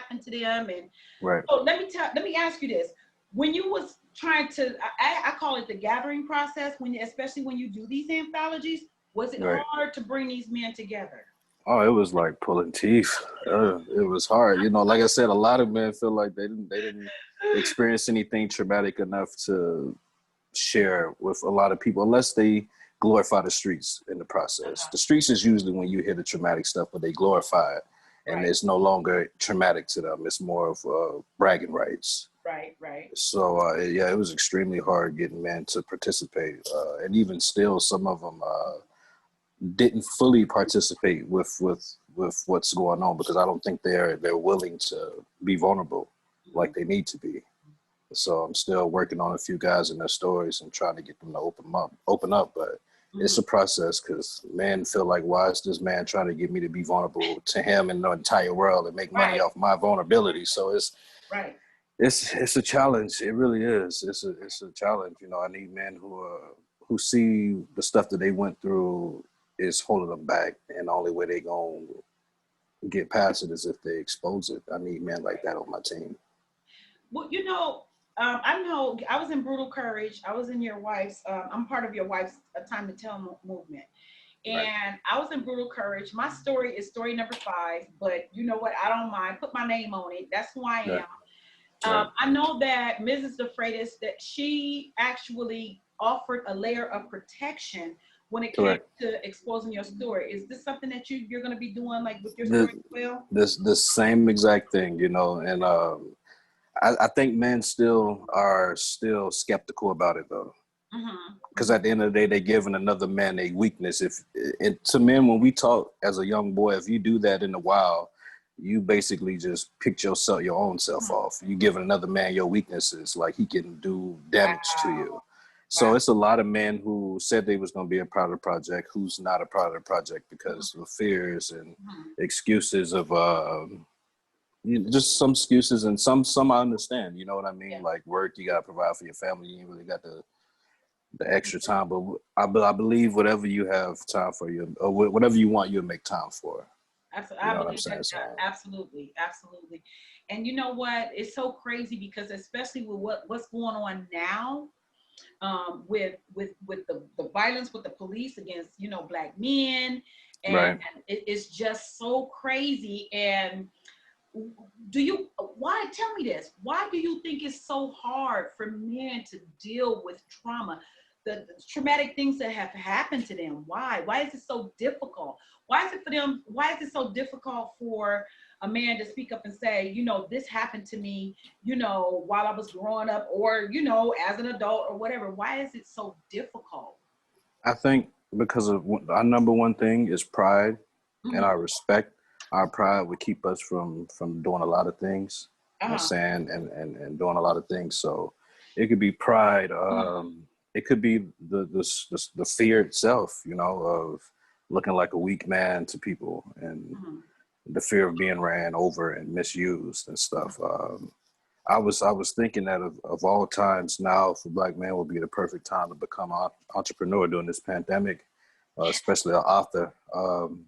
happened to them. And Right. so let me ask you this. When you was trying to, I call it the gathering process, especially when you do these anthologies, was it Right. hard to bring these men together? Oh, it was like pulling teeth. It was hard. You know, like I said, a lot of men feel like they didn't experience anything traumatic enough to share with a lot of people unless they glorify the streets in the process. The streets is usually when you hear the traumatic stuff, but they glorify it, and Right, it's no longer traumatic to them. It's more of bragging rights. right. So yeah, it was extremely hard getting men to participate, and even still, some of them didn't fully participate with what's going on because I don't think they're willing to be vulnerable like they need to be. So I'm still working on a few guys and their stories and trying to get them to open up. But it's a process because men feel like, why is this man trying to get me to be vulnerable to him and the entire world and make money Right, off my vulnerability? So right. it's a challenge. It really is. It's a challenge. You know, I need men who see the stuff that they went through is holding them back, and the only way they gonna get past it is if they expose it. I need men like that on my team. Well, I know I was in Brutal Courage. I was in your wife's, I'm part of your wife's Time to Tell movement. Right. And I was in Brutal Courage. My story is story number 5, but you know what? I don't mind. Put my name on it. That's who I am. Right. Right. I know that Mrs. Defietas, that she actually offered a layer of protection when it came Correct. to exposing your story. Is this something that you're going to be doing like with your story The, as well? the same exact thing, you know, and I think men still are still skeptical about it though. Because at the end of the day, they're giving another man a weakness. If and to men, when we talk as a young boy, if you do that in the wild, you basically just picked your own self off. You giving another man your weaknesses, like he can do damage to Wow. you. So Wow. it's a lot of men who said they was going to be a part of the project, who's not a part of the project because of fears and excuses of just some excuses, and some I understand. You know what I mean? Yeah. Like work, you got to provide for your family. You ain't really got the extra time, but I believe whatever you have time for, you or whatever you want, you'll make time for. You I know what I'm believe saying? that, So absolutely, absolutely. And you know what? It's so crazy because especially with what's going on now, with the violence with the police against black men, and right. it's just so crazy. And do you why tell me this, why do you think it's so hard for men to deal with trauma, the traumatic things that have happened to them? Why is it so difficult? Why is it for them, why is it so difficult for a man to speak up and say, this happened to me, while I was growing up, or as an adult or whatever? Why is it so difficult? I think because of our number one thing is pride and Mm-hmm. our respect. Our pride would keep us from doing a lot of things and Uh-huh. saying and doing a lot of things. So it could be pride. It could be the fear itself, you know, of looking like a weak man to people, and Mm-hmm. the fear of being ran over and misused and stuff. I was thinking that of all times, now for black men would be the perfect time to become an entrepreneur during this pandemic, especially an author.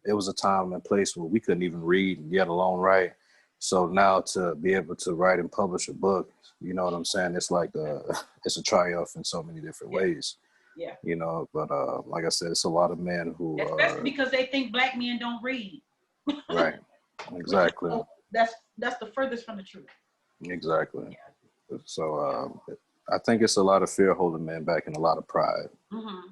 It was a time and place where we couldn't even read, yet alone write. So now to be able to write and publish a book, you know what I'm saying? It's like it's a triumph in so many different Yeah, ways, yeah. you know. But like I said, it's a lot of men who Especially are because they think black men don't read. right. Which is Exactly. that's the furthest from the truth. Exactly. Yeah. So I think it's a lot of fear holding men back and a lot of pride. Mm-hmm.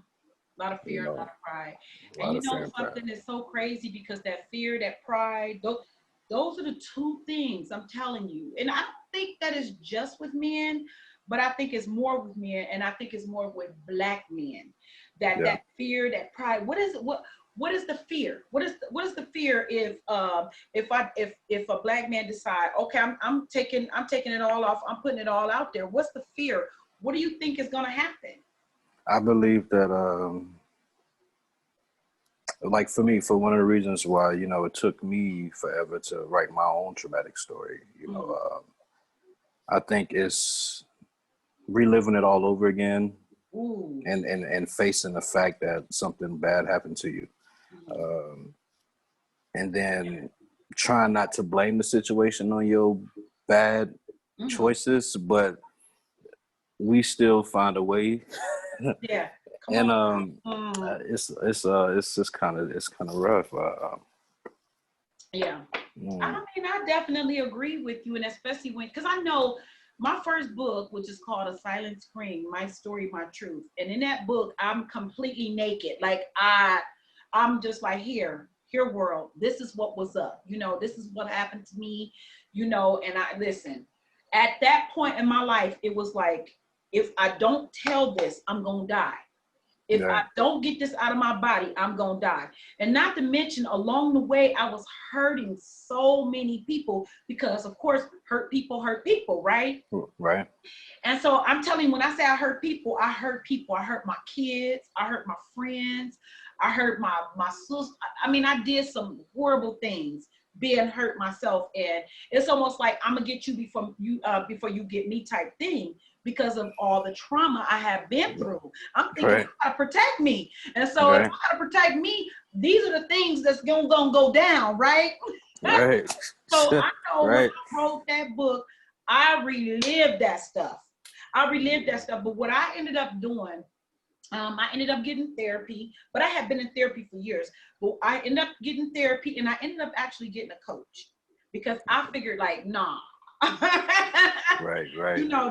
A lot of You fear, a lot know, of pride. a And lot of fear and pride. something that's so crazy, because that fear, that pride, those are the two things I'm telling you. And I don't think that is just with men, but I think it's more with men, and I think it's more with black men. Yeah. That fear, that pride. What is it? What is the fear? What is the fear if a black man decide, okay, I'm taking it all off, I'm putting it all out there. What's the fear? What do you think is gonna happen? I believe that, like for me, for one of the reasons why, you know, it took me forever to write my own traumatic story, you know, Mm-hmm. I think it's reliving it all over again Ooh. and facing the fact that something bad happened to you. Mm-hmm. Um, and then trying not to blame the situation on your bad choices, but we still find a way. Yeah. Come And on. it's just kind of rough. Yeah. I mean, I definitely agree with you, and especially because I know my first book, which is called A Silent Scream: My Story, My Truth, and in that book, I'm completely naked. Like I'm just like, here, world, this is what was up. This is what happened to me. And I listen. At that point in my life, it was like, if I don't tell this, I'm gonna die. If I don't get this out of my body, I'm going to die. And not to mention, along the way, I was hurting so many people because, of course, hurt people, right? Right. And so I'm telling you, when I say I hurt people, I hurt people. I hurt my kids. I hurt my friends. I hurt my sister. I mean, I did some horrible things being hurt myself. And it's almost like I'm going to get you before you get me type thing, because of all the trauma I have been through. I'm thinking, how to protect me. And so if I got to protect me, these are the things that's gonna go down, right? Right. So I know when I wrote that book, I relived that stuff. But what I ended up doing, I ended up getting therapy, but I had been in therapy for years. But I ended up getting therapy, and I ended up actually getting a coach, because I figured, like, nah. Right.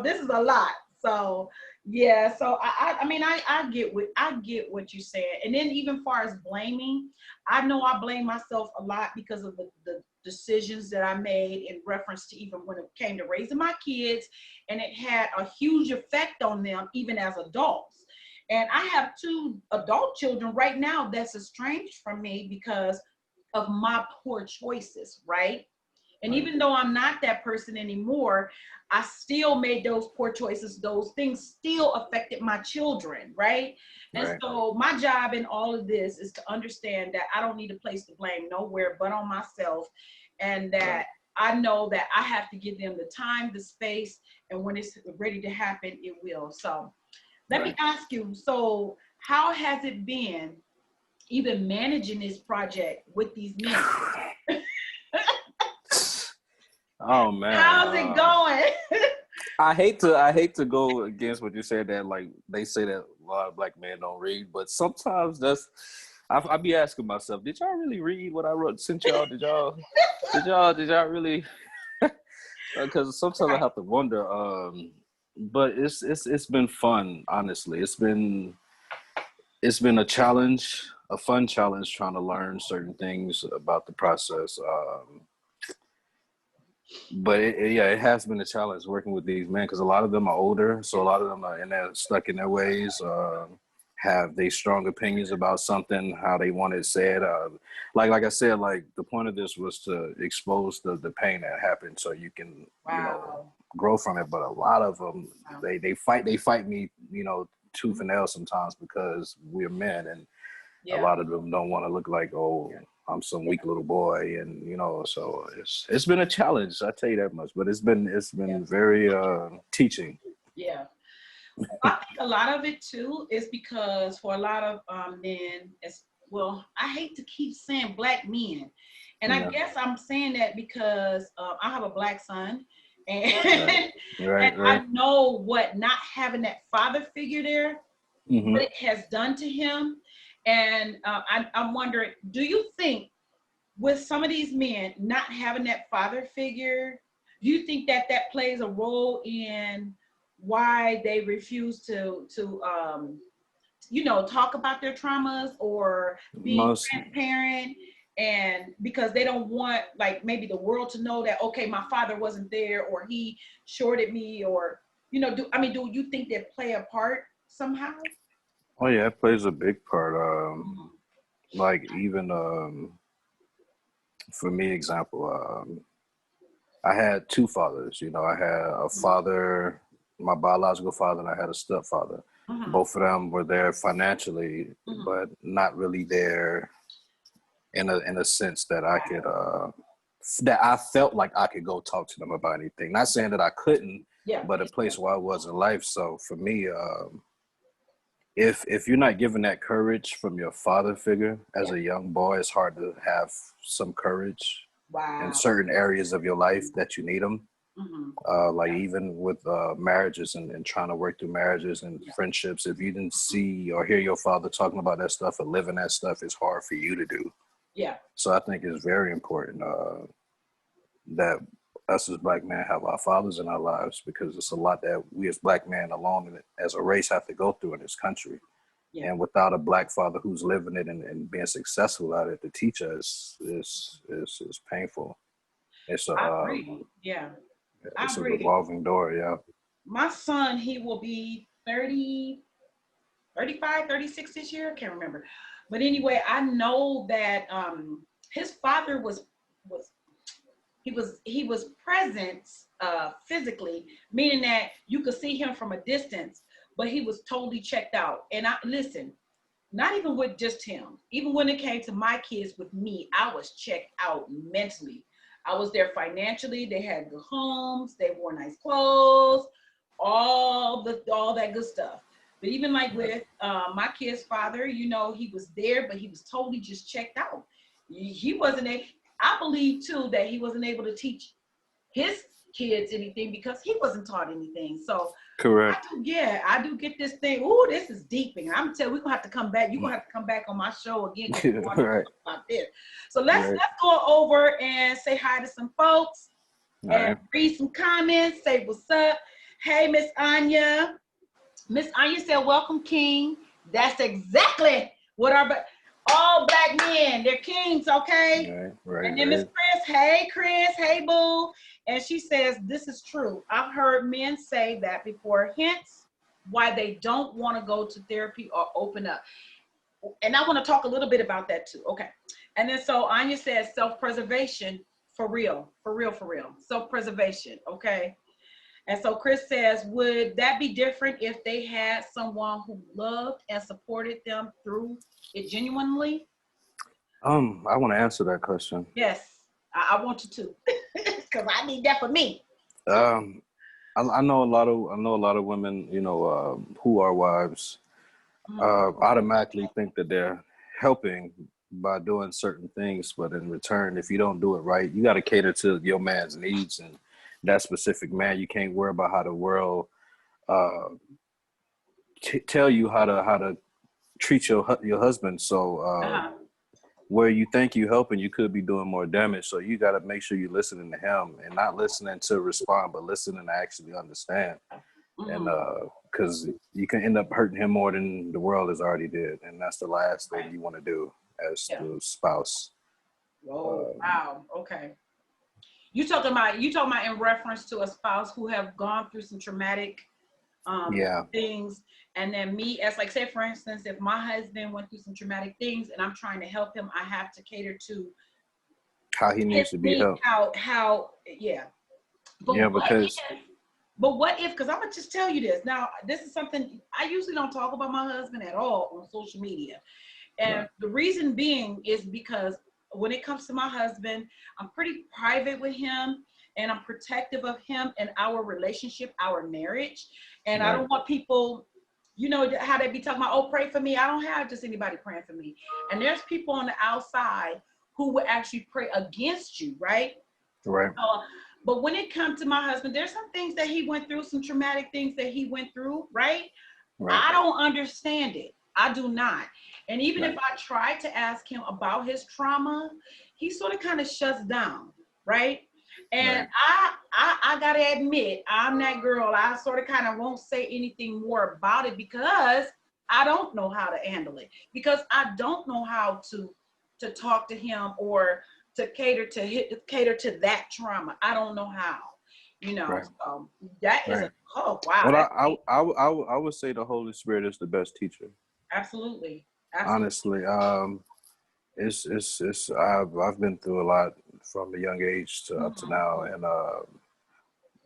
This is a lot. So yeah, so I mean, I get what you said. And then even far as blaming, I know I blame myself a lot because of the decisions that I made in reference to even when it came to raising my kids, and it had a huge effect on them even as adults. And I have 2 adult children right now that's estranged from me because of my poor choices, right? And even though I'm not that person anymore, I still made those poor choices. Those things still affected my children, right? And so my job in all of this is to understand that I don't need to place the blame nowhere but on myself, and that I know that I have to give them the time, the space, and when it's ready to happen, it will. So let me ask you, so how has it been even managing this project with these men? Oh man, how's it going? I hate to go against what you said, that like they say that a lot of black men don't read, but sometimes I be asking myself, did y'all really read what I wrote sent y'all? Did y'all really? Because sometimes I have to wonder. But it's been fun, honestly. It's been a challenge, a fun challenge, trying to learn certain things about the process. But it has been a challenge working with these men, because a lot of them are older, so a lot of them are stuck in their ways, have they strong opinions about something, how they want it said. Like I said, like the point of this was to expose the pain that happened, so you can grow from it. But a lot of them, they fight me, tooth and nail sometimes, because we're men, and a lot of them don't want to look like, I'm some weak little boy, and so it's been a challenge. I tell you that much. But it's been very teaching. Yeah, I think a lot of it too is because for a lot of men, as well, I hate to keep saying black men, and I guess I'm saying that because I have a black son, and and I know what not having that father figure there, what it has done to him. And I'm wondering, do you think with some of these men not having that father figure, do you think that plays a role in why they refuse to talk about their traumas or being transparent? And because they don't want, like, maybe the world to know that, okay, my father wasn't there, or he shorted me, or do you think they play a part somehow? Oh yeah, it plays a big part. Like even for me, example, I had 2 fathers. I had a father, my biological father, and I had a stepfather. Both of them were there financially, but not really there in a sense that I could that I felt like I could go talk to them about anything. Not saying that I couldn't, but a place where I was in life. So for me, if you're not given that courage from your father figure as a young boy, it's hard to have some courage in Wow. certain areas of your life that you need them. Mm-hmm. Like even with marriages and trying to work through marriages and Yeah. friendships, if you didn't see or hear your father talking about that stuff or living that stuff, it's hard for you to do. Yeah. So I think it's very important that us as black men have our fathers in our lives, because it's a lot that we as black men alone as a race have to go through in this country. Yeah. And without a black father who's living it and being successful at it to teach us is painful. It's I agree. Yeah. I a agree. revolving door. Yeah. My son, he will be 30, 35, 36 this year. I can't remember. But anyway, I know that his father was he was present physically, meaning that you could see him from a distance, but he was totally checked out. And I listen, not even with just him, even when it came to my kids with me, I was checked out mentally. I was there financially. They had good homes, they wore nice clothes, all that good stuff. But even like with my kid's father, he was there, but he was totally just checked out. He wasn't a, I believe too that he wasn't able to teach his kids anything because he wasn't taught anything. So Correct. I do get this thing. Oh, this is deep, and I'm telling you, we're gonna have to come back. You're gonna have to come back on my show again because we want to Right. talk about this. So let's Right. go over and say hi to some folks All and right. read some comments. Say what's up. Hey, Miss Anya. Miss Anya said, "Welcome, King." That's exactly what all black men. They're kings, okay? Right. Right. And then Miss Chris, hey boo. And she says, this is true. I've heard men say that before, hence why they don't want to go to therapy or open up. And I want to talk a little bit about that too. Okay. And then so Anya says self-preservation for real, for real, for real. Self-preservation. Okay. And so Chris says, would that be different if they had someone who loved and supported them through it genuinely? I want to answer that question. Yes, I want you to, because I need that for me. Um, I know a lot of women, who are wives, automatically think that they're helping by doing certain things, but in return, if you don't do it right, you got to cater to your man's needs and that specific man. You can't worry about how the world uh, tell you how to treat your husband. So Uh-huh. where you think you helping, you could be doing more damage. So you got to make sure you're listening to him and not listening to respond, but listening to actually understand. And Mm-hmm. because you can end up hurting him more than the world has already did, and that's the last thing Right. you want to do as Yeah. the spouse. Oh, wow. Okay. You talking about in reference to a spouse who have gone through some traumatic Yeah, things, and then me as like say for instance, if my husband went through some traumatic things and I'm trying to help him, I have to cater to how he his needs to be needs. helped. How yeah. Yeah, But what because if? But what if? Because I'm gonna just tell you this. Now, this is something I usually don't talk about my husband at all on social media. And right, the reason being is because when it comes to my husband, I'm pretty private with him and I'm protective of him and our relationship, our marriage. And I right, don't want people, how they be talking about, oh, pray for me. I don't have just anybody praying for me. And there's people on the outside who would actually pray against you, right? right, Uh, but when it comes to my husband, there's some things that he went through, some traumatic things that he went through, right? right, I don't understand it. I do not. And even if right, I try to ask him about his trauma, he sort of kind of shuts down, right? And right, I gotta admit, I'm that girl. I sort of kind of won't say anything more about it because I don't know how to handle it. Because I don't know how to talk to him or to cater to that trauma. I don't know how, right, So that is right. oh wow, Well, that's I would say the Holy Spirit is the best teacher. absolutely, absolutely. Honestly, it's I've been through a lot from a young age to up to Mhm. now, and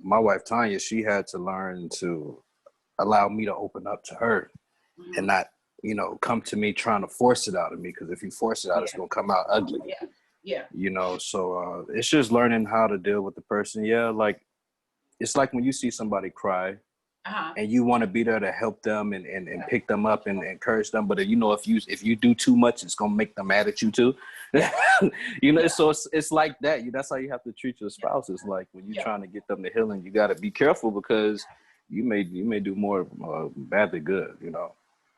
my wife Tanya, she had to learn to allow me to open up to her and Mhm. not, come to me trying to force it out of me. Because if you force it out, it's Yeah, gonna come out ugly. yeah, yeah. So it's just learning how to deal with the person. Yeah, like it's like when you see somebody cry, and you want to be there to help them and pick them up and encourage them. But you know, if you do too much, it's gonna make them mad at you too. You know, so it's like that. That's how you have to treat your spouse. It's like when you're trying to get them to healing, you got to be careful because you may do more bad than good. You know.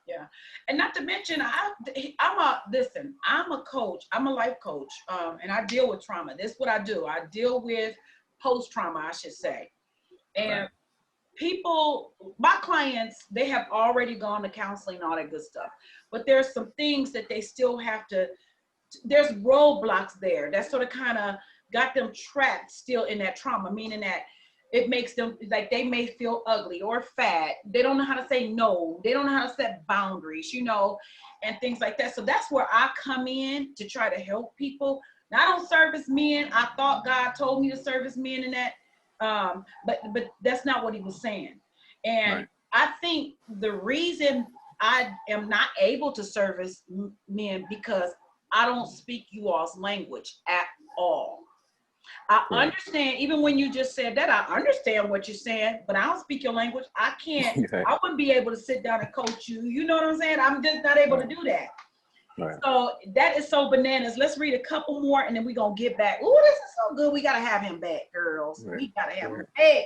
Yeah, and not to mention, I'm a coach. I'm a life coach, and I deal with trauma. This is what I do. I deal with post-trauma, I should say. And people, my clients, they have already gone to counseling and all that good stuff. But there's some things that they still have to, there's roadblocks there that sort of kind of got them trapped still in that trauma, meaning that it makes them like they may feel ugly or fat. They don't know how to say no. They don't know how to set boundaries, you know, and things like that. So that's where I come in to try to help people. Now, I don't service men. I thought God told me to service men in that, but that's not what he was saying. And I think the reason I am not able to service men because I don't speak you all's language at all. I understand, even when you just said that, I understand what you're saying, but I don't speak your language. I can't, I wouldn't be able to sit down and coach you. You know what I'm saying? I'm just not able to do that. So that is so bananas. Let's read a couple more and then we're going to get back. Oh, this is so good. We got to have him back, girls. We got to have him back.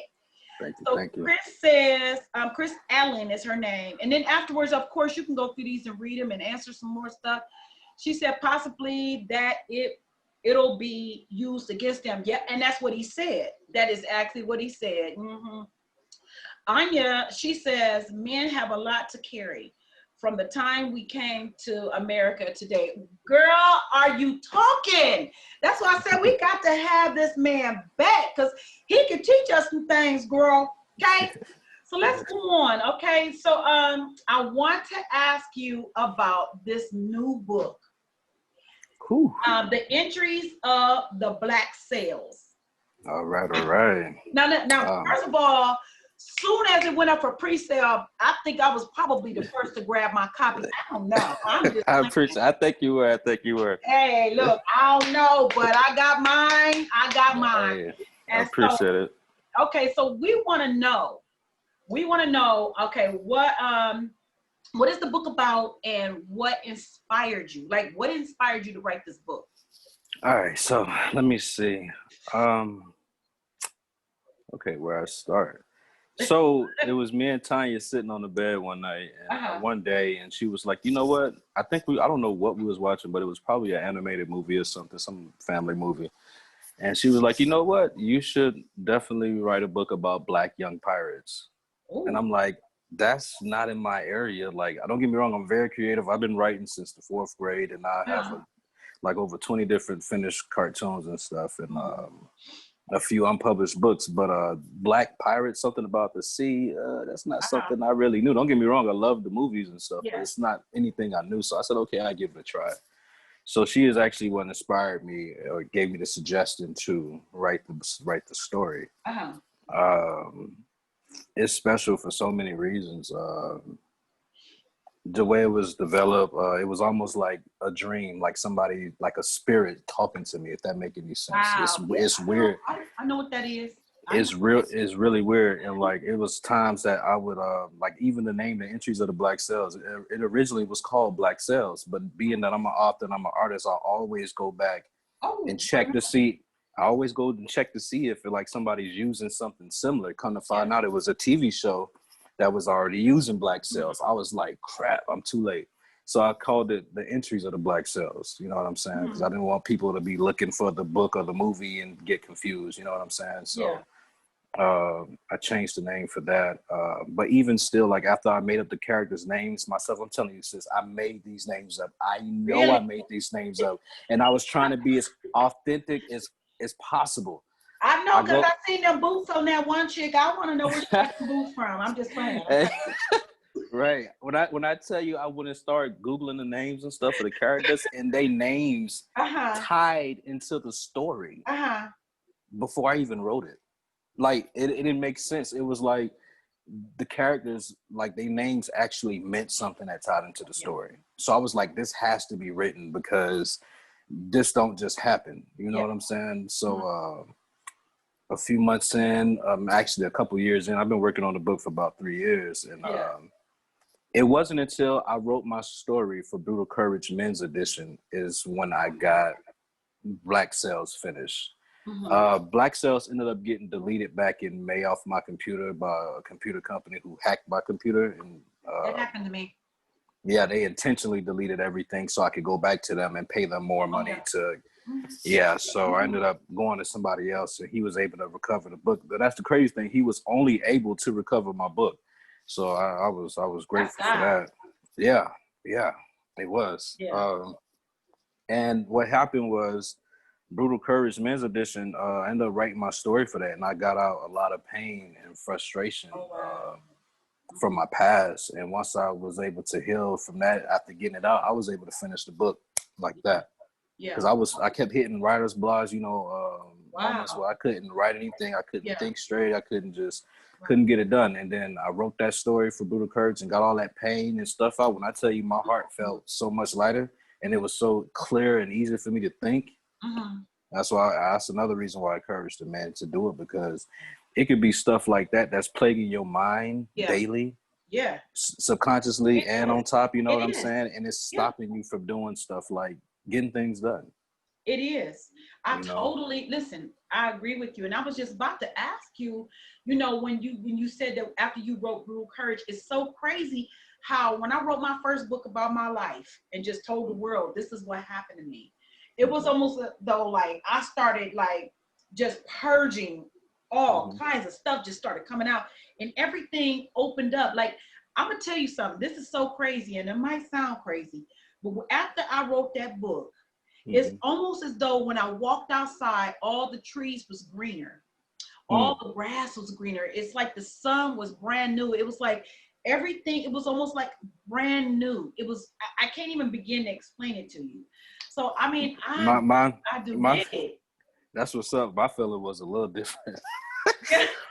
Thank you. Chris says, Chris Allen is her name. And then afterwards, of course, you can go through these and read them and answer some more stuff. She said possibly that it'll be used against them. Yeah, and that's what he said. That is actually what he said. Anya, she says, men have a lot to carry from the time we came to America today. Girl, are you talking? That's why I said we got to have this man back because he can teach us some things, girl. Okay, so let's go on. Okay, so I want to ask you about this new book. The entries of the Black Sales. All right. Now, first of all, soon as it went up for pre-sale, I think I was probably the first to grab my copy. I don't know. I appreciate. I think you were. Hey, look, I don't know, but I got mine. Hey, I appreciate it. Okay, so we want to know. Okay, what is the book about and what inspired you? Like, what inspired you to write this book? All right, so let me see. Okay, where I start. So it was me and Tanya sitting on the bed one night and one day, and she was like, you know what? I don't know what we was watching, but it was probably an animated movie or something, some family movie. And she was like, you know what? You should definitely write a book about Black young pirates. Ooh. And I'm like, that's not in my area. Like, don't get me wrong, I'm very creative. I've been writing since the 4th grade, and I have like over 20 different finished cartoons and stuff, and a few unpublished books. But Black Pirates, something about the sea, that's not something I really knew. Don't get me wrong, I love the movies and stuff, but it's not anything I knew. So I said, okay, I'll give it a try. So she is actually what inspired me or gave me the suggestion to write the story. It's special for so many reasons. The way it was developed, it was almost like a dream, like somebody, like a spirit talking to me, if that makes any sense. Wow. It's weird. I know what that is. It's really weird. And like, it was times that I would, like even the name, the entries of the Black Cells, it originally was called Black Cells, but being that I'm an author and I'm an artist, I always go back and check to see. I always go and check to see if like somebody's using something similar. Come to find out it was a TV show that was already using Black Cells. I was like, crap, I'm too late. So I called it the entries of the Black Cells. You know what I'm saying? Because I didn't want people to be looking for the book or the movie and get confused. You know what I'm saying? So I changed the name for that. But even still, like after I made up the characters' names myself, I'm telling you, sis, I made these names up. I know I made these names up. And I was trying to be as authentic as possible. I know, because I seen them boots on that one chick. I want to know where she got the boots from. I'm just playing. Right. When I tell you, I wouldn't start Googling the names and stuff for the characters, and they names tied into the story before I even wrote it. Like, it didn't make sense. It was like the characters, like, their names actually meant something that tied into the story. So I was like, this has to be written because this don't just happen. You know what I'm saying? So, a few months in, actually a couple years in. I've been working on the book for about 3 years, and it wasn't until I wrote my story for Brutal Courage Men's Edition is when I got Black Cells finished. Black Cells ended up getting deleted back in May off my computer by a computer company who hacked my computer, and that happened to me. Yeah, they intentionally deleted everything so I could go back to them and pay them more money to. Yeah, so I ended up going to somebody else, and he was able to recover the book. But that's the crazy thing; he was only able to recover my book, so I was grateful for that. Yeah, it was. Yeah. And what happened was, Brutal Courage Men's Edition. I ended up writing my story for that, and I got out a lot of pain and frustration from my past. And once I was able to heal from that, after getting it out, I was able to finish the book like that. Yeah. Because I kept hitting writer's blocks, moments where I couldn't write anything. I couldn't think straight. I couldn't get it done. And then I wrote that story for Brutal Courage and got all that pain and stuff out. When I tell you, my heart felt so much lighter, and it was so clear and easy for me to think. That's another reason why I encouraged the man to do it, because it could be stuff like that that's plaguing your mind daily, subconsciously, and on top, you know what I'm saying? And it's stopping you from doing stuff like getting things done. It is. Listen, I agree with you. And I was just about to ask you, when you said that after you wrote Brutal Courage, it's so crazy how when I wrote my first book about my life and just told the world, this is what happened to me. It was almost though like I started like just purging all kinds of stuff just started coming out, and everything opened up. Like, I'm gonna tell you something. This is so crazy, and it might sound crazy, but after I wrote that book, it's almost as though when I walked outside, all the trees was greener, all the grass was greener. It's like the sun was brand new. It was like everything. It was almost like brand new. It was. I can't even begin to explain it to you. So I mean, I do get it. That's what's up. My feeling was a little different.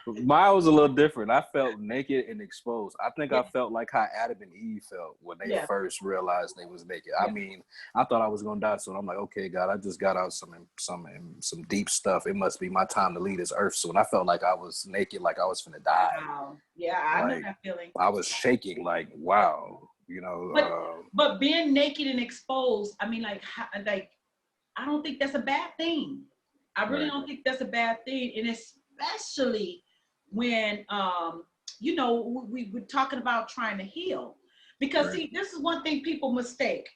Mine was a little different. I felt naked and exposed. I think I felt like how Adam and Eve felt when they first realized they was naked. I mean, I thought I was gonna die soon. I'm like, okay, God, I just got out some deep stuff. It must be my time to leave this earth soon. I felt like I was naked, like I was finna die. Wow. Yeah, I know that feeling. I was shaking, like, wow, But being naked and exposed, I mean, like I don't think that's a bad thing. I really don't think that's a bad thing, and especially when we were talking about trying to heal, because see, this is one thing people mistake.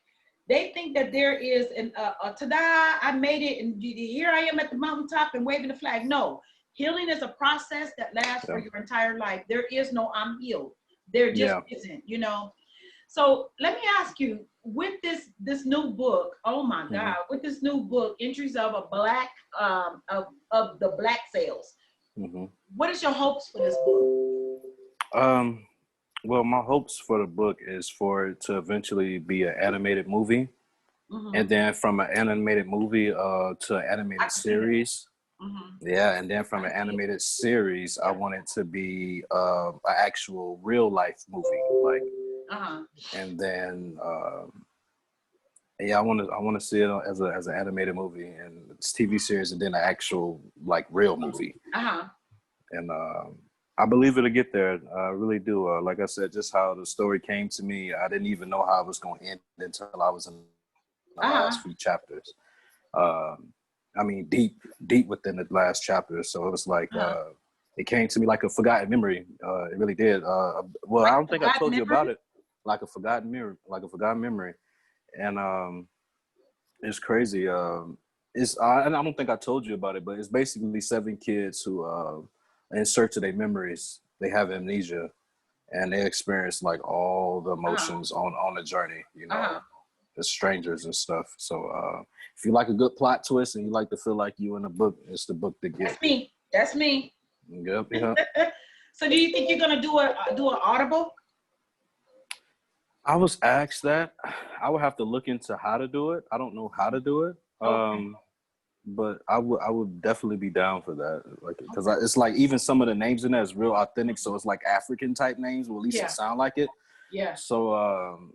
They think that there is a ta-da, I made it, and here I am at the mountaintop and waving the flag. No, healing is a process that lasts for your entire life. There is no I'm healed. There just isn't, So let me ask you, with this new book, oh my God, with this new book, Entries of a Black of the Black Cells, what is your hopes for this book? Well, my hopes for the book is for it to eventually be an animated movie, and then from an animated movie to an animated series. And then from an animated series, I want it to be an actual real life movie, like. And then I want to see it as an animated movie and it's TV series, and then an actual like real movie. And I believe it'll get there. I really do. Like I said, just how the story came to me, I didn't even know how it was going to end until I was in the last few chapters. I mean, deep within the last chapter. So it was like it came to me like a forgotten memory. It really did. Well, I don't think I told you about it. Like a forgotten memory, and it's crazy. And I don't think I told you about it, but it's basically 7 kids who, in search of their memories, they have amnesia, and they experience like all the emotions on the journey, as strangers and stuff. So if you like a good plot twist and you like to feel like you in a book, it's the book to get. That's me. Yep. So do you think you're gonna do an Audible? I was asked that. I would have to look into how to do it. I don't know how to do it. But I would definitely be down for that. Like, because it's like even some of the names in there is real authentic. So it's like African type names, or at least it sound like it. Yeah. So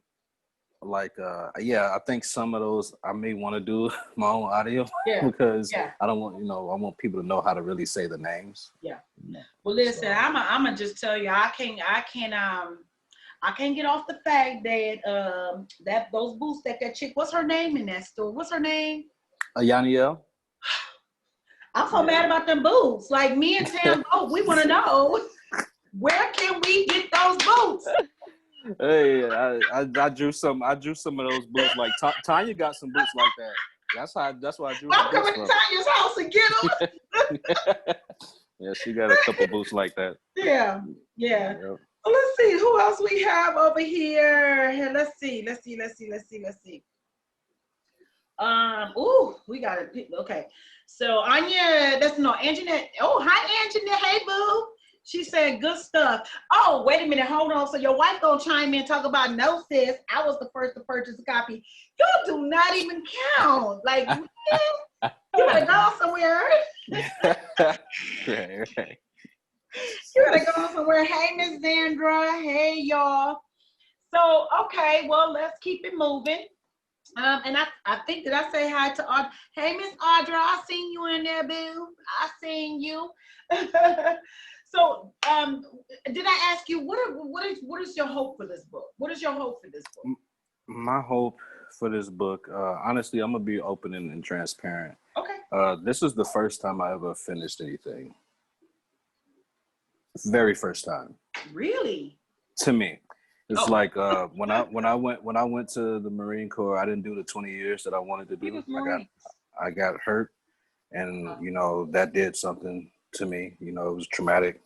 I think some of those I may want to do my own audio Yeah. because Yeah. I don't want, I want people to know how to really say the names. Yeah. Well, listen, So, I'm gonna just tell you, I can't get off the fact that that those boots that chick, what's her name in that store? What's her name? Yaniel. I'm so mad about them boots. Like me and Tam both, we want to know where can we get those boots? Hey, I drew some of those boots. Like Tanya got some boots like that. That's why I drew I'm her boots coming from. to Tanya's house and get them. Yeah, she got a couple boots like that. Yeah. Yep. Well, let's see who else we have over here. Here, let's see. We got it. Okay. So Anya, Anjanette. Oh, hi Anjanette. Hey boo. She said good stuff. Oh, wait a minute, hold on. So your wife gonna chime in and talk about no sis. I was the first to purchase a copy. You do not even count. Like you better go somewhere. Right. You gotta go somewhere. Hey, Miss Zandra. Hey, y'all. So, okay, well, let's keep it moving. And I think, did I say hi to Audra? Hey, Miss Audra, I seen you in there, boo. I seen you. So, did I ask you what is your hope for this book? What is your hope for this book? My hope for this book, honestly, I'm gonna be open and transparent. Okay. This is the first time I ever finished anything. Very first time. Really? To me, it's like when I went to the Marine Corps, I didn't do the 20 years that I wanted to do. I got hurt, and that did something to me. It was traumatic.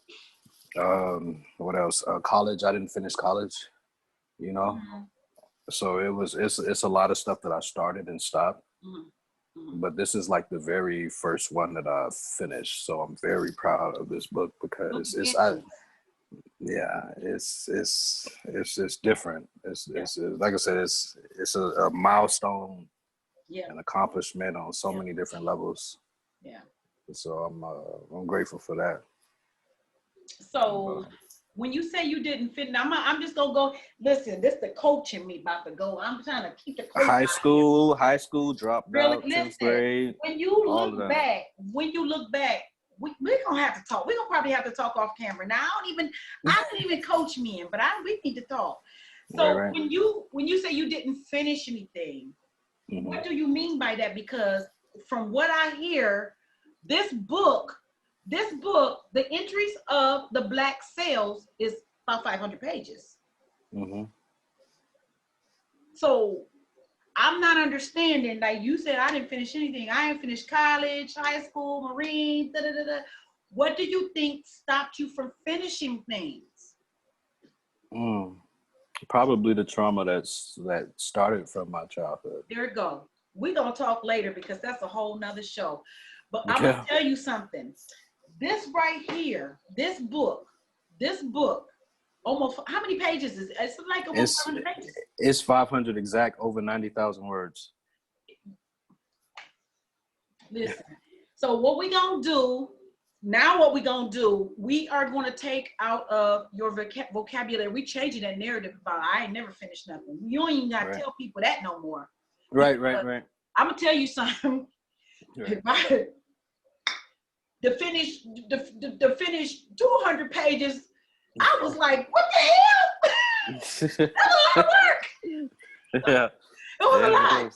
What else? College. I didn't finish college. Mm-hmm. So it's a lot of stuff that I started and stopped. Mm-hmm. But this is like the very first one that I finished. So I'm very proud of this book because it's different. It's like I said, it's a milestone, an accomplishment on so many different levels. Yeah. So I'm grateful for that. So when you say you didn't fit, I'm just gonna go. Listen, this the coach in me about to go. I'm trying to keep the coach. High school dropped out, 10th grade. When you look back, we're gonna have to talk. We're gonna probably have to talk off camera. Now I don't even coach me in, but we need to talk. So right. when you say you didn't finish anything, what do you mean by that? Because from what I hear, this book, the entries of the Black sales is about 500 pages. So I'm not understanding. Like you said, I didn't finish anything. I didn't finish college, high school, Marine. What do you think stopped you from finishing things? Probably the trauma that started from my childhood. There we go. We're gonna talk later because that's a whole nother show. But I'm gonna tell you something. This right here, this book, almost how many pages is it? It's like almost 500 pages. It's 500 exact, over 90,000 words. Listen. So what we gonna do now? We are gonna take out of your vocabulary. We changing that narrative about I ain't never finished nothing. You don't even gotta tell people that no more. Right. I'm gonna tell you something. Right. To finish 200 pages, I was like, what the hell? That's a lot of work. Yeah. It was a lot.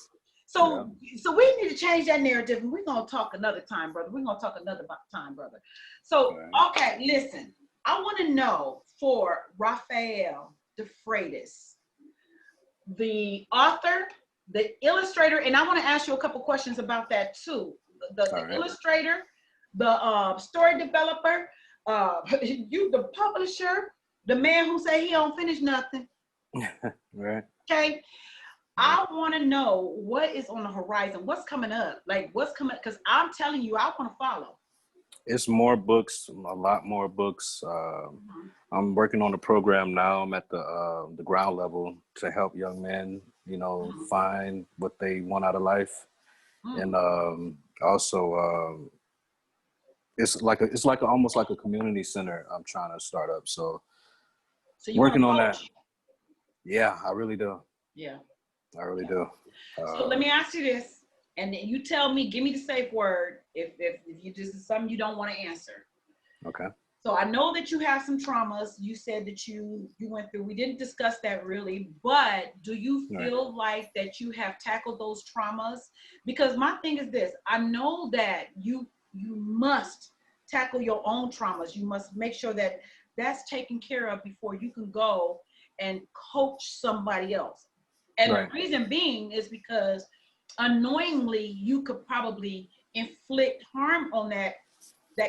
So we need to change that narrative, and we're gonna talk another time, brother. So okay, listen. I want to know for Rafael Defietas, the author, the illustrator, and I want to ask you a couple questions about that too. The illustrator, the story developer, you the publisher, the man who say he don't finish nothing. Right. Okay. I want to know what is on the horizon. What's coming up? Like what's coming? Because I'm telling you, I want to follow. It's more books, a lot more books. I'm working on a program now. I'm at the ground level to help young men, find what they want out of life, and also it's almost like a community center I'm trying to start up. So you working on that. Yeah, I really do. Yeah. I really do. So let me ask you this, and you tell me, give me the safe word if you just is something you don't want to answer. Okay. So I know that you have some traumas. You said that you went through. We didn't discuss that really, but do you Right. feel like that you have tackled those traumas? Because my thing is this: I know that you must tackle your own traumas. You must make sure that that's taken care of before you can go and coach somebody else. And the Right. reason being is because unknowingly you could probably inflict harm on that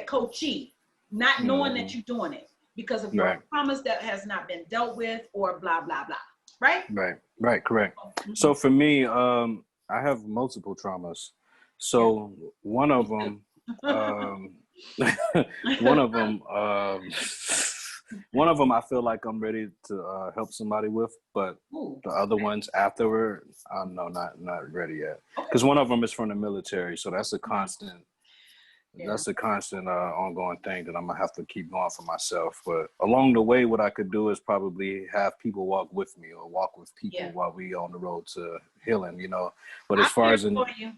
coachee, not knowing that Hmm. you're doing it because of your Right. promise that has not been dealt with or blah blah blah. Right? Right. Right. Correct. Mm-hmm. So for me, I have multiple traumas. Yeah, So one of me too. them, um, one of them, one of them, I feel like I'm ready to help somebody with, but Ooh, the other ones afterward, no, not ready yet. okay. Because one of them is from the military, so that's a Mhm. constant. Yeah. That's a constant, ongoing thing that I'm gonna have to keep going for myself. But along the way, what I could do is probably have people walk with me or walk with people Yeah. while we on the road to healing. But as I'm far here as in, for you.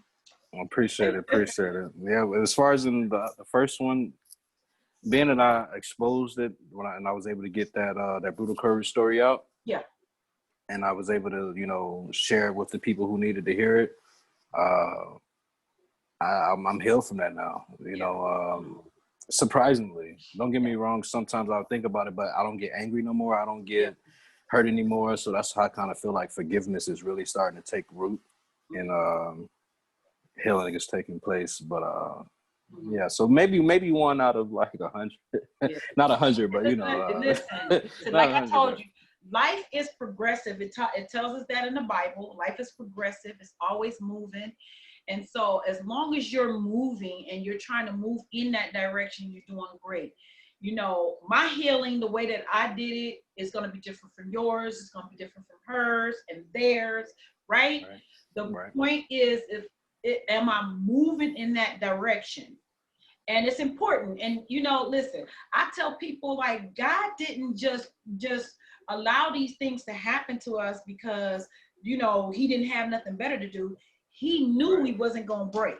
I appreciate it. Yeah, but as far as in the first one, being that I exposed it and I was able to get that brutal courage story out, Yeah. and I was able to share it with the people who needed to hear it. Uh, I'm healed from that now. Yeah. Surprisingly, don't get Yeah. me wrong. Sometimes I'll think about it, but I don't get angry no more. I don't Yeah. get hurt anymore. So that's how I kind of feel like forgiveness is really starting to take root, and Mhm. healing is taking place. But Mhm. yeah. So maybe one out of like 100, Yeah. not 100, but Listen. not Like I 100, told but you, life is progressive. It tells us that in the Bible. Life is progressive. It's always moving. And so, as long as you're moving and you're trying to move in that direction, you're doing great. My healing, the way that I did it, is going to be different from yours. It's going to be different from hers and theirs, right? right, The right, point is, am I moving in that direction? And it's important. And listen, I tell people like God didn't just allow these things to happen to us because he didn't have nothing better to do. He knew right, we wasn't gonna break.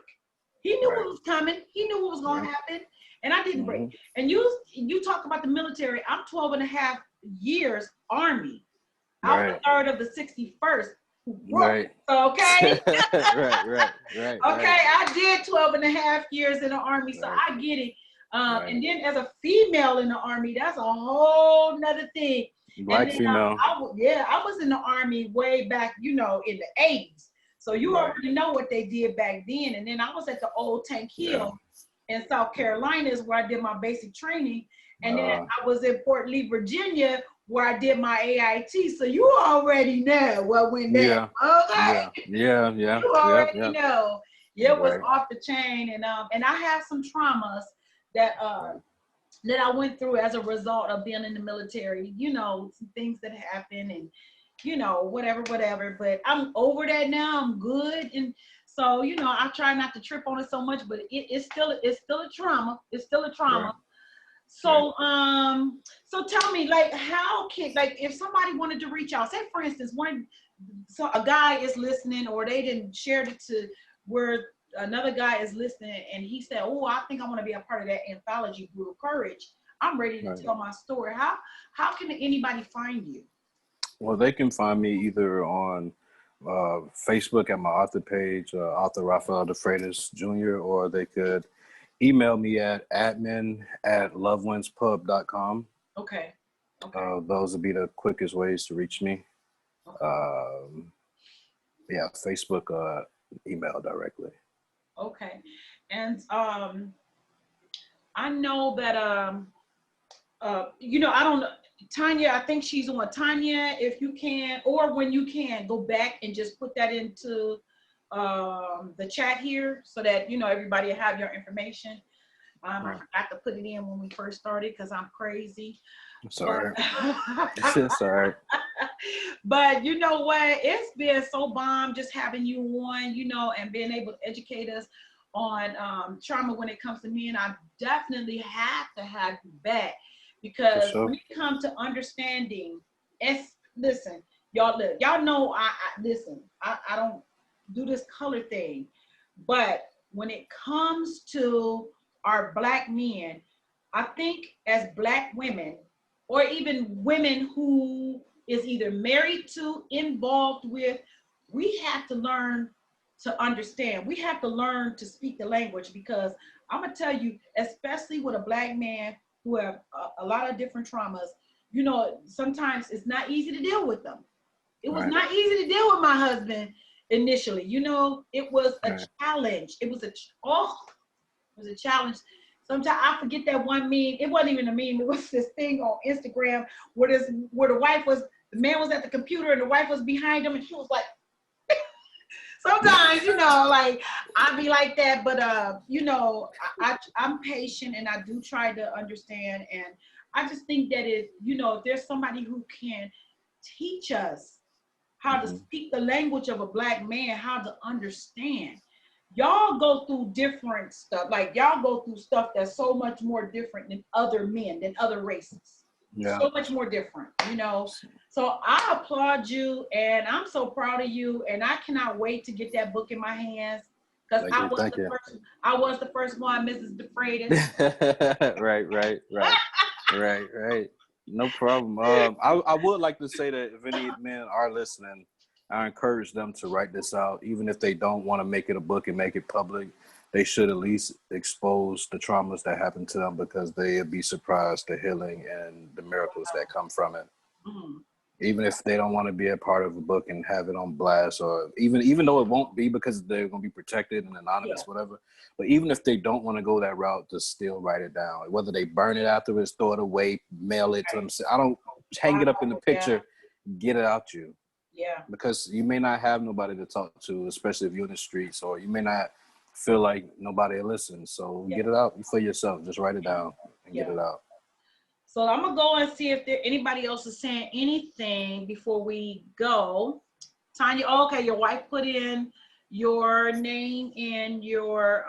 He knew what right. was coming. He knew what was gonna Yep. happen. And I didn't break. Hmm. And you talk about the military. I'm 12 and a half years Army. I was Right, a third of the 61st who broke right. it. So, okay. Right, Okay, I did 12 and a half years in the Army, so right, I get it. right. And then as a female in the Army, that's a whole nother thing. And Black then female. I was in the Army way back, in the 80s. So you Right. already know what they did back then. And then I was at the Old Tank Yeah. Hill in South Carolina is where I did my basic training. And then Uh, I was in Port Lee, Virginia, where I did my AIT. So you already know what went down. yeah. Okay. Yeah. Yeah. Yeah. You Yep. already Yep. know. It was Right. off the chain. And I have some traumas that Right. that I went through as a result of being in the military, some things that happened and whatever. But I'm over that now. I'm good. And so, I try not to trip on it so much, but it's still a trauma. It's still a Right. trauma. Right. So tell me, like, how can, like, if somebody wanted to reach out, say for instance, so a guy is listening, or they didn't share it to where another guy is listening, and he said, "Oh, I think I want to be a part of that anthology, Brutal Courage. I'm ready to Right. tell my story." How can anybody find you? Well, they can find me either on Facebook at my author page, author Rafael Defreitas Jr., or they could email me at admin@lovewinspub.com. Okay. Okay. Those would be the quickest ways to reach me. Okay. Um, yeah, Facebook, email directly. Okay. And I know that I don't know. Tanya, I think she's on. Tanya, if you can, or when you can, go back and just put that into the chat here so that everybody have your information. I Right. forgot to put it in when we first started because I'm crazy. It's all But right. It's all right. but you know what? It's been so bomb just having you on, and being able to educate us on trauma when it comes to me. And I definitely have to have you back For because sure. when it comes to understanding, listen, Y'all know I listen. I don't do this color thing, but when it comes to our black men, I think as black women, or even women who is either married to, involved with, we have to learn to understand. We have to learn to speak the language, because I'm gonna tell you, especially with a black man who have a lot of different traumas, you know, sometimes it's not easy to deal with them. It was not easy to deal with my husband initially. You know, it was a challenge. It was a challenge. Sometimes I forget that one meme. It wasn't even a meme. It was this thing on Instagram where the man was at the computer and the wife was behind him, and she was like, sometimes, you know, like I be like that, but you know, I'm patient and I do try to understand, and I just think that you know, if there's somebody who can teach us how to speak the language of a black man, how to understand. Y'all go through different stuff. Like y'all go through stuff that's so much more different than other men, than other races. Yeah. So much more different, you know. So I applaud you, and I'm so proud of you, and I cannot wait to get that book in my hands, because I was the first one, Mrs. Defietas. Right. No problem. I would like to say that if any men are listening, I encourage them to write this out, even if they don't want to make it a book and make it public. They should at least expose the traumas that happened to them, because they'll be surprised the healing and the miracles that come from it. Mm-hmm. Even if they don't want to be a part of a book and have it on blast, or even though it won't be, because they're going to be protected and anonymous, whatever. But even if they don't want to go that route, to still write it down. Whether they burn it afterwards, throw it away, mail it to them. I don't hang it up in the picture. Get it out you. Yeah. Because you may not have nobody to talk to, especially if you're in the streets, or you may not feel like nobody will listen. So get it out for yourself. Just write it down and get it out. So I'm going to go and see if anybody else is saying anything before we go. Tanya, okay, your wife put in your name and your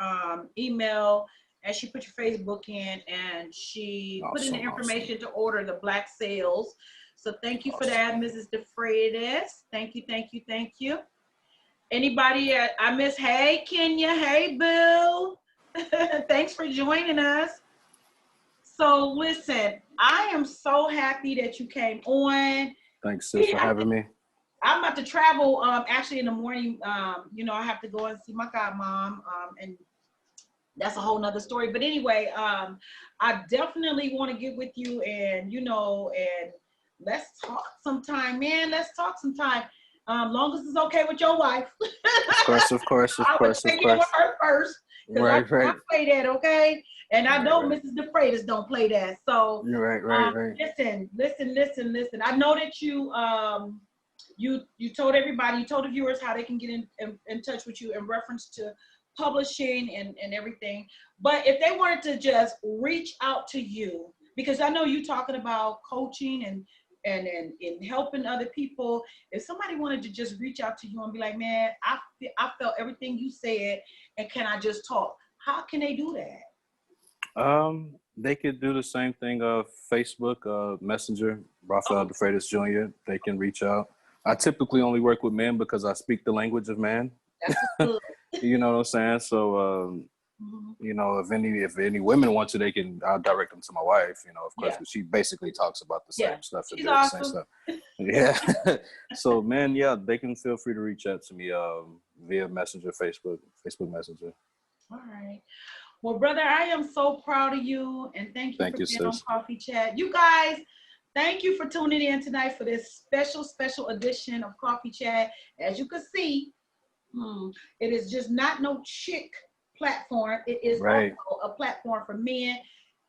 email, and she put your Facebook in, and she put in the information to order the black sails. So thank you for that, Mrs. Defreitas. Thank you. Anybody I miss? Hey, Kenya. Hey, Bill. Thanks for joining us. So listen, I am so happy that you came on. Thanks, sis, for having me. I'm about to travel actually in the morning. You know, I have to go and see my godmom, and that's a whole nother story. But anyway, I definitely want to get with you, and you know, and let's talk sometime, man. Let's talk sometime. Long as it's okay with your wife. Of course. I would take it with her first. Right. I play that, okay? And I know Mrs. Defreitas don't play that. So right. Listen. I know that you told everybody, you told the viewers how they can get in touch with you in reference to publishing and everything. But if they wanted to just reach out to you, because I know you talking about coaching and helping other people, if somebody wanted to just reach out to you and be like, man, I felt everything you said, and can I just talk? How can they do that? They could do the same thing. Facebook Messenger, Rafael Defietas Jr. They can reach out. I typically only work with men because I speak the language of man. You know what I'm saying? So you know, if any women want to, I'll direct them to my wife, you know, of course, because she basically talks about the same stuff. She's awesome. The same stuff. So men, they can feel free to reach out to me via Messenger, Facebook Messenger. All right. Well, brother, I am so proud of you, and thank you for being on Coffee Chat. You guys, thank you for tuning in tonight for this special edition of Coffee Chat. As you can see, it is just not no chick platform. It is also a platform for men.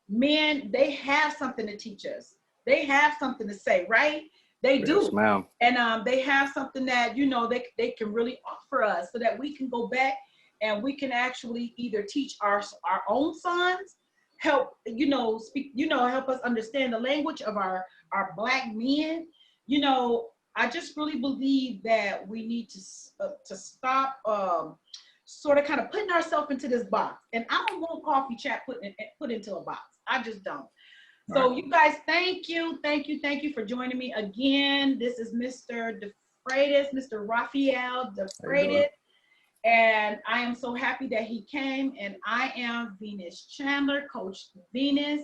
Men, they have something to teach us. They have something to say, right? They do. Yes, ma'am. And they have something that, you know, they can really offer us, so that we can go back and we can actually either teach our own sons, help, you know, speak, you know, help us understand the language of our black men. You know, I just really believe that we need to stop sort of kind of putting ourselves into this box. And I don't want Coffee Chat put into a box. I just don't. So you guys, thank you for joining me again. This is Mr. Defietas, Mr. Rafael Defietas, and I am so happy that he came. And I am Venus Chandler, Coach Venus,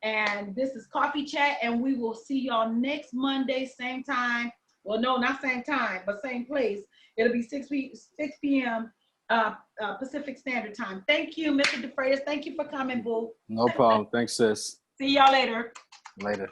and this is Coffee Chat. And we will see y'all next Monday, same time. Well, no, not same time, but same place. It'll be 6 p.m. Pacific Standard Time. Thank you, Mr. Defietas. Thank you for coming, boo. No problem. Thanks, sis. See y'all later. Later.